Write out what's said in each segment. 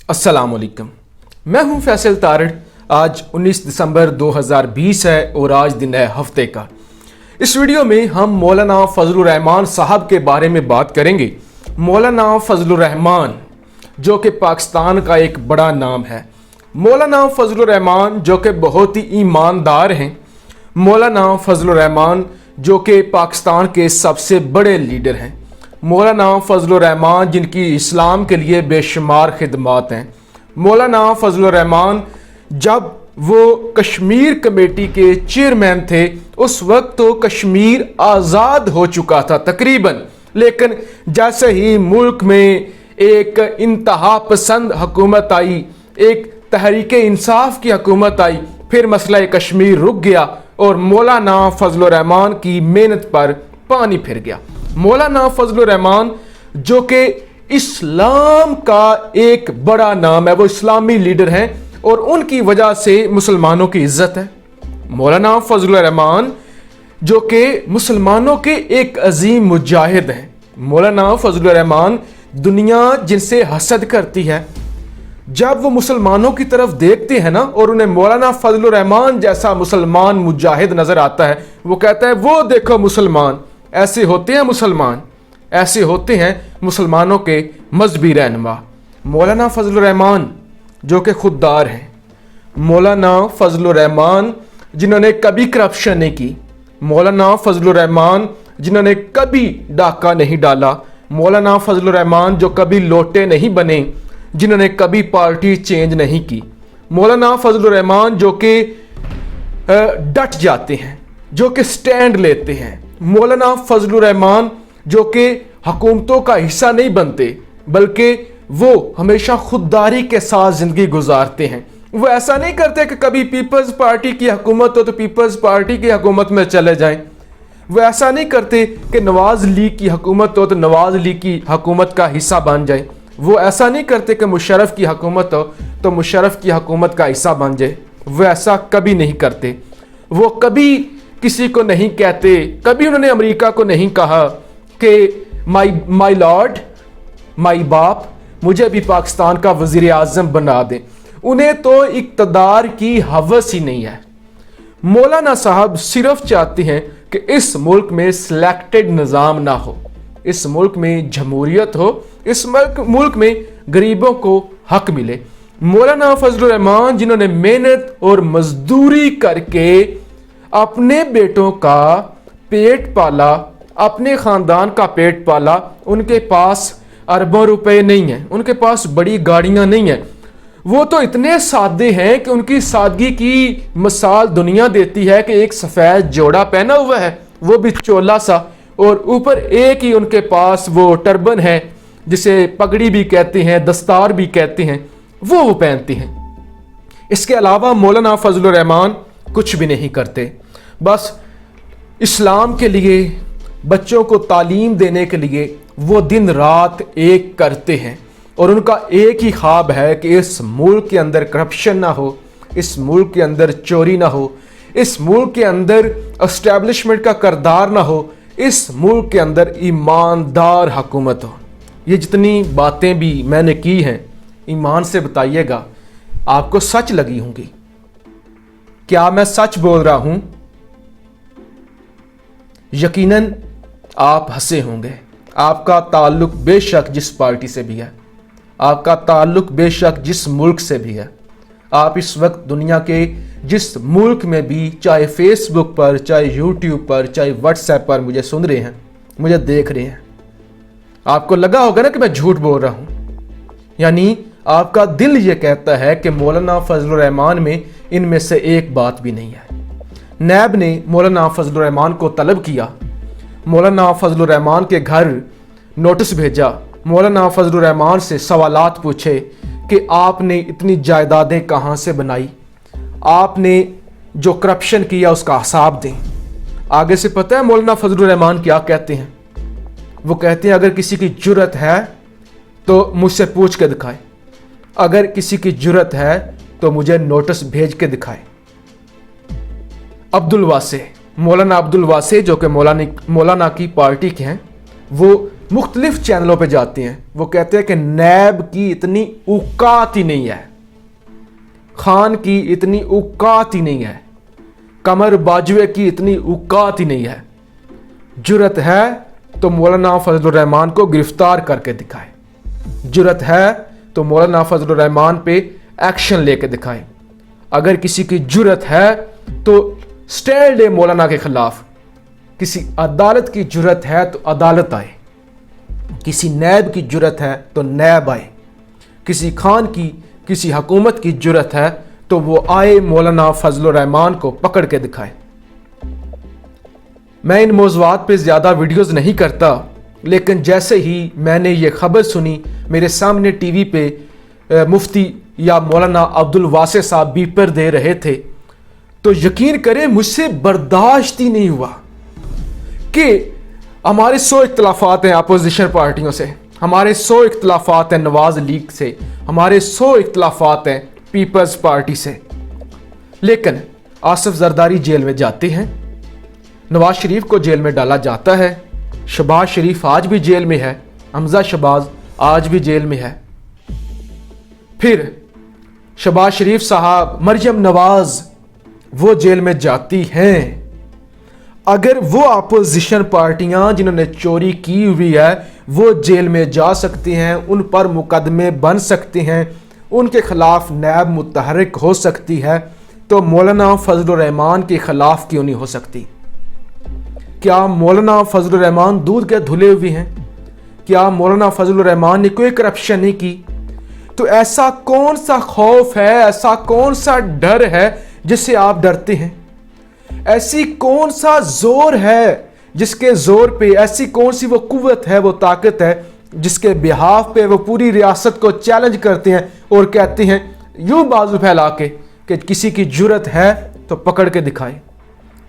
अस्सलाम वालेकुम। मैं हूं फैसल तारड़। आज 19 दिसंबर 2020 है और आज दिन है हफ्ते का। इस वीडियो में हम मौलाना फजलुर रहमान साहब के बारे में बात करेंगे। मौलाना फजलुर रहमान जो कि पाकिस्तान का एक बड़ा नाम है। मौलाना फजलुर रहमान जो कि बहुत ही ईमानदार हैं। मौलाना फजलुर रहमान जो कि पाकिस्तान के सबसे बड़े लीडर हैं। मौलाना फजलुर रहमान जिनकी इस्लाम के लिए बेशुमार खिदमात हैं। मौलाना फजलुर रहमान जब वो कश्मीर कमेटी के चेयरमैन थे उस वक्त तो कश्मीर आज़ाद हो चुका था तकरीबन, लेकिन जैसे ही मुल्क में एक इंतहा पसंद हुकूमत आई, एक तहरीक इंसाफ की हुकूमत आई, फिर मसला कश्मीर रुक गया और मौलाना फजलुर रहमान की मेहनत पर पानी फिर गया। मौलाना फजलुर रहमान जो कि इस्लाम का एक बड़ा नाम है, वो इस्लामी लीडर हैं और उनकी वजह से मुसलमानों की इज्जत है। मौलाना फजलुर रहमान जो कि मुसलमानों के एक अजीम मुजाहिद हैं। मौलाना फजलुर रहमान दुनिया जिनसे हसद करती है, जब वो मुसलमानों की तरफ देखते हैं ना और उन्हें मौलाना फजलुर रहमान जैसा मुसलमान मुजाहिद नजर आता है, वो कहता है वो देखो मुसलमान, ऐसे होते हैं मुसलमान, ऐसे होते हैं मुसलमानों के मजहबी रहनुमा। मौलाना फजलुर रहमान जो कि खुददार हैं। मौलाना फजलुर रहमान जिन्होंने कभी करप्शन नहीं की। मौलाना फजलुर रहमान जिन्होंने कभी डाका नहीं डाला। मौलाना फजलुर रहमान जो कभी लोटे नहीं बने, जिन्होंने कभी पार्टी चेंज नहीं की। मौलाना फजलुर रहमान जो कि डट जाते हैं, जो कि स्टैंड लेते हैं। मौलाना फजलुर रहमान जो कि हुकूमतों का हिस्सा नहीं बनते, बल्कि वो हमेशा खुददारी के साथ ज़िंदगी गुजारते हैं। वो ऐसा नहीं करते कि कभी पीपल्स पार्टी की हुकूमत हो तो पीपल्स पार्टी की हुकूमत में चले जाएं। वो ऐसा नहीं करते कि नवाज लीग की हुकूमत हो तो नवाज लीग की हुकूमत का हिस्सा बन जाए। वो ऐसा नहीं करते कि मुशर्रफ की हुकूमत हो तो मुशर्रफ की हुकूमत का हिस्सा बन जाए। वो ऐसा कभी नहीं करते। वो कभी किसी को नहीं कहते, कभी उन्होंने अमेरिका को नहीं कहा कि माई लॉर्ड, माई बाप, मुझे भी पाकिस्तान का वजीर आज़म बना दें। उन्हें तो इक़्तिदार की हवस ही नहीं है। मौलाना साहब सिर्फ चाहते हैं कि इस मुल्क में सिलेक्टेड निज़ाम ना हो, इस मुल्क में जमहूरियत हो, इस मुल्क में गरीबों को हक मिले। मौलाना फजलुर रहमान जिन्होंने मेहनत और मजदूरी करके अपने बेटों का पेट पाला, अपने ख़ानदान का पेट पाला, उनके पास अरबों रुपए नहीं हैं, उनके पास बड़ी गाड़ियां नहीं हैं। वो तो इतने सादे हैं कि उनकी सादगी की मिसाल दुनिया देती है कि एक सफ़ेद जोड़ा पहना हुआ है, वो भी चोला सा, और ऊपर एक ही उनके पास वो टर्बन है जिसे पगड़ी भी कहते हैं, दस्तार भी कहते हैं, वो पहनते हैं। इसके अलावा मौलाना फजलुर रहमान कुछ भी नहीं करते। बस इस्लाम के लिए, बच्चों को तालीम देने के लिए वो दिन रात एक करते हैं और उनका एक ही ख्वाब है कि इस मुल्क के अंदर करप्शन ना हो, इस मुल्क के अंदर चोरी ना हो, इस मुल्क के अंदर एस्टेब्लिशमेंट का किरदार ना हो, इस मुल्क के अंदर ईमानदार हुकूमत हो। ये जितनी बातें भी मैंने की हैं, ईमान से बताइएगा आपको सच लगी होंगी। क्या मैं सच बोल रहा हूं? यकीनन आप हंसे होंगे। आपका ताल्लुक बेशक जिस पार्टी से भी है, आपका ताल्लुक बेशक जिस मुल्क से भी है, आप इस वक्त दुनिया के जिस मुल्क में भी, चाहे फेसबुक पर, चाहे यूट्यूब पर, चाहे व्हाट्सएप पर मुझे सुन रहे हैं, मुझे देख रहे हैं, आपको लगा होगा ना कि मैं झूठ बोल रहा हूं। यानी आपका दिल ये कहता है कि मौलाना फजलुर रहमान में इनमें से एक बात भी नहीं है। नैब ने मौलाना फजलुर रहमान को तलब किया, मौलाना फजलुर रहमान के घर नोटिस भेजा, मौलाना फजलुर रहमान से सवालात पूछे कि आपने इतनी जायदादें कहाँ से बनाई, आपने जो करप्शन किया उसका हिसाब दें। आगे से पता है मौलाना फजलुर रहमान क्या कहते हैं? वो कहते हैं अगर किसी की जुर्रत है तो मुझसे पूछ के दिखाए, अगर किसी की जुर्रत है तो मुझे नोटिस भेज के दिखाए। अब्दुल वासे, मौलाना अब्दुल वासे जो कि मौलाना की पार्टी के हैं, वो मुख्तलिफ चैनलों पे जाते हैं, वो कहते हैं कि नैब की इतनी औकात ही नहीं है, खान की इतनी औकात ही नहीं है, कमर बाजवे की इतनी औकात ही नहीं है। जुर्रत है तो मौलाना फजलुर रहमान को गिरफ्तार करके दिखाए, जुर्रत है तो मौलाना फजलुर रहमान पे एक्शन लेके दिखाए। अगर किसी की जुर्रत है तो स्टैंड ले मौलाना के खिलाफ, किसी अदालत की जुर्रत है तो अदालत आए, किसी नैब की जुर्रत है तो नैब आए, किसी खान की किसी हुकूमत की जुर्रत है तो वो आए मौलाना फजलुर रहमान को पकड़ के दिखाए। मैं इन मौज़ूआत पे ज़्यादा वीडियोस नहीं करता, लेकिन जैसे ही मैंने ये खबर सुनी, मेरे सामने टीवी पे मुफ्ती या मौलाना अब्दुल वासे साहब बीपर दे रहे थे, तो यकीन करें मुझसे बर्दाश्त ही नहीं हुआ कि हमारे 100 इख्तलाफात हैं अपोजिशन पार्टियों से, हमारे 100 इख्तलाफात हैं नवाज लीग से, हमारे 100 इख्तलाफात हैं पीपल्स पार्टी से, लेकिन आसिफ जरदारी जेल में जाते हैं, नवाज शरीफ को जेल में डाला जाता है, शहबाज शरीफ आज भी जेल में है, हमजा शहबाज आज भी जेल में है। फिर शहबाज शरीफ साहब, मरियम नवाज वो जेल में जाती हैं। अगर वो अपोजिशन पार्टियां जिन्होंने चोरी की हुई है वो जेल में जा सकती हैं, उन पर मुकदमे बन सकते हैं, उनके खिलाफ नैब मुतहर्रिक हो सकती है, तो मौलाना फजलुर रहमान के खिलाफ क्यों नहीं हो सकती? क्या मौलाना फजलुर रहमान दूध के धुले हुए हैं? क्या मौलाना फजलुर रहमान ने कोई करप्शन नहीं की? तो ऐसा कौन सा खौफ है, ऐसा कौन सा डर है जिससे आप डरते हैं? ऐसी कौन सा जोर है जिसके जोर पे, ऐसी कौन सी वो कुव्वत है, वो ताकत है जिसके बिहाफ पे वो पूरी रियासत को चैलेंज करते हैं और कहते हैं यूं बाजू फैला के कि किसी की जुर्रत है तो पकड़ के दिखाए,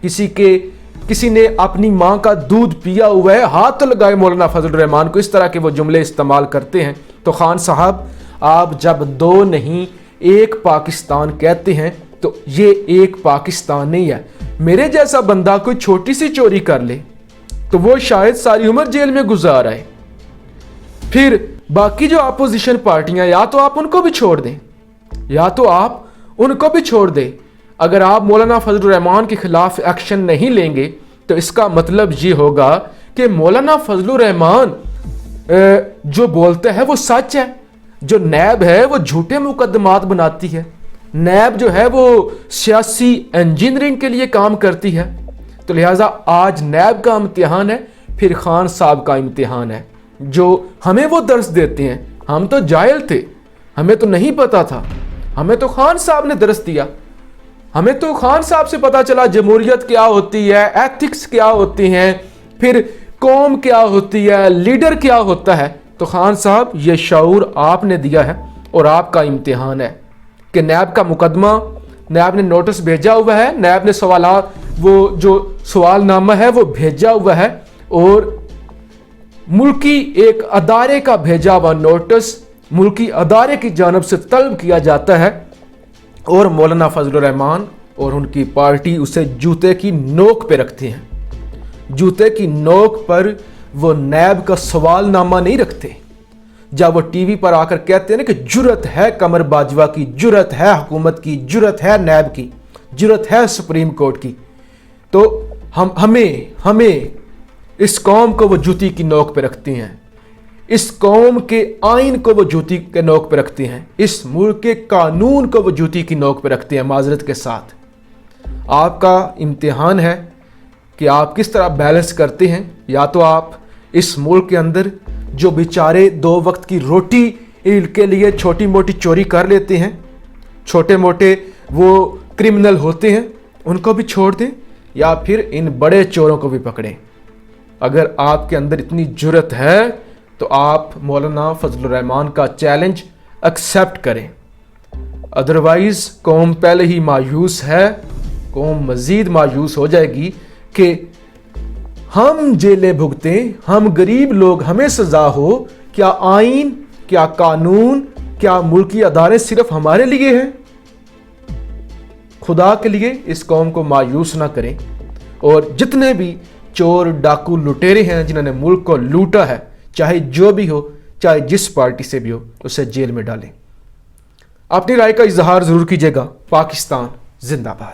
किसी ने अपनी मां का दूध पिया हुआ है हाथ तो लगाए मौलाना फजलुर रहमान को, इस तरह के वो जुमले इस्तेमाल करते हैं। तो खान साहब, आप जब दो नहीं एक पाकिस्तान कहते हैं तो ये एक पाकिस्तान नहीं है। मेरे जैसा बंदा कोई छोटी सी चोरी कर ले तो वो शायद सारी उम्र जेल में गुजार आए। फिर बाकी जो अपोजिशन पार्टियां, या तो आप उनको भी छोड़ दें, या तो आप उनको भी छोड़ दें। अगर आप मौलाना फजलुर रहमान के खिलाफ एक्शन नहीं लेंगे तो इसका मतलब ये होगा कि मौलाना फजलुर रहमान जो बोलते हैं वो सच है, जो नैब है वो झूठे मुकदमात बनाती है, नैब जो है वो सियासी इंजीनियरिंग के लिए काम करती है। तो लिहाजा आज नैब का इम्तिहान है, फिर खान साहब का इम्तिहान है, जो हमें वो दर्स देते हैं। हम तो जाहिल थे, हमें तो नहीं पता था, हमें तो खान साहब ने दर्स दिया, हमें तो खान साहब से पता चला जमहूरियत क्या होती है, एथिक्स क्या होती हैं, फिर कौम क्या होती है, लीडर क्या होता है। तो खान साहब, ये शऊर आपने दिया है और आपका इम्तिहान है कि नैब का मुकदमा, नैब ने नोटिस भेजा हुआ है, नैब ने सवालात, वो जो सवालनामा है वो भेजा हुआ है, और मुल्की एक अदारे का भेजा हुआ नोटिस मुल्की अदारे की जानब से तलब किया जाता है, और मौलाना फजलुर रहमान और उनकी पार्टी उसे जूते की नोक पे रखती हैं। जूते की नोक पर वो नैब का सवालनामा नहीं रखते। जब वो टीवी पर आकर कहते हैं ना कि जुर्रत है कमर बाजवा की, जुर्रत है हुकूमत की, जुर्रत है नैब की, जुर्रत है सुप्रीम कोर्ट की, तो हमें इस कौम को वो जूती की नोक पे रखती हैं, इस कौम के आइन को वो जूती के नोक पे रखती हैं, इस मुल्क के कानून को वो जूती की नोक पे रखती हैं। माजरत के साथ आपका इम्तिहान है कि आप किस तरह बैलेंस करते हैं। या तो आप इस मुल्क के अंदर जो बेचारे 2 वक्त की रोटी के लिए छोटी मोटी चोरी कर लेते हैं, छोटे मोटे वो क्रिमिनल होते हैं, उनको भी छोड़ दें, या फिर इन बड़े चोरों को भी पकड़ें। अगर आपके अंदर इतनी जुर्रत है तो आप मौलाना फजलुर रहमान का चैलेंज एक्सेप्ट करें, अदरवाइज कौम पहले ही मायूस है, कौम मजीद मायूस हो जाएगी कि हम जेलें भुगतें, हम गरीब लोग, हमें सजा हो। क्या आइन, क्या कानून, क्या मुल्की अदारे सिर्फ हमारे लिए हैं? खुदा के लिए इस कौम को मायूस ना करें। और जितने भी चोर डाकू लुटेरे हैं जिन्होंने मुल्क को लूटा है, چاہے جو بھی ہو، چاہے جس پارٹی سے بھی ہو، اسے جیل میں ڈالیں۔ اپنی رائے کا اظہار ضرور کیجیے گا۔ پاکستان زندہ باد۔